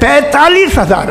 45,000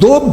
2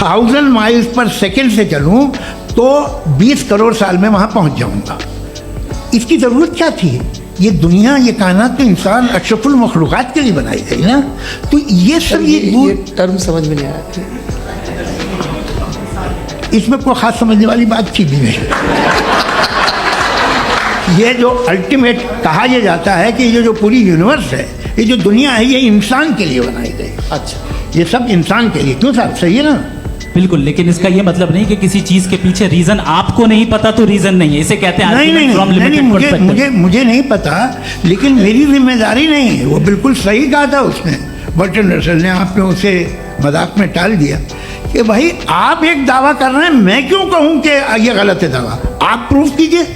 1000 miles per second से चलूं तो 20 करोड़ साल में वहां पहुंच जाऊंगा। इसकी ज़रूरत क्या थी? ये दुनिया, ये कायनात तो इंसान अशरफुल मखलूक़ात के लिए बनाई गई ना। तो ये सब ये टर्म समझ में नहीं आया, इसमें कोई खास समझने वाली बात थी भी नहीं। ये जो अल्टीमेट कहा यह जाता है कि ये जो पूरी यूनिवर्स है, ये जो दुनिया है, ये इंसान के लिए बनाई गई। अच्छा, ये सब इंसान के लिए। क्यों साहब, सही है ना? बिल्कुल, लेकिन इसका ये मतलब नहीं कि किसी चीज के पीछे रीजन आपको नहीं पता तो रीजन नहीं है, इसे कहते हैं नहीं, मुझे नहीं पता, लेकिन मेरी जिम्मेदारी नहीं है। वो बिल्कुल सही कहा था उसने, बर्टन रसल ने। आपने उसे मजाक में टाल दिया कि भाई आप एक दावा कर रहे हैं, मैं क्यों कहूं कि ये गलत है दावा? आप प्रूफ कीजिए,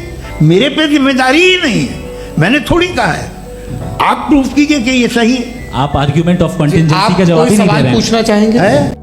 मेरे पे जिम्मेदारी ही नहीं है, मैंने थोड़ी कहा है। आप प्रूफ कीजिए कि ये सही है। आप आर्ग्यूमेंट ऑफ कंटिजेंसी आप का जवाब कोई ही नहीं दे सवाल रहे हैं। पूछना चाहेंगे?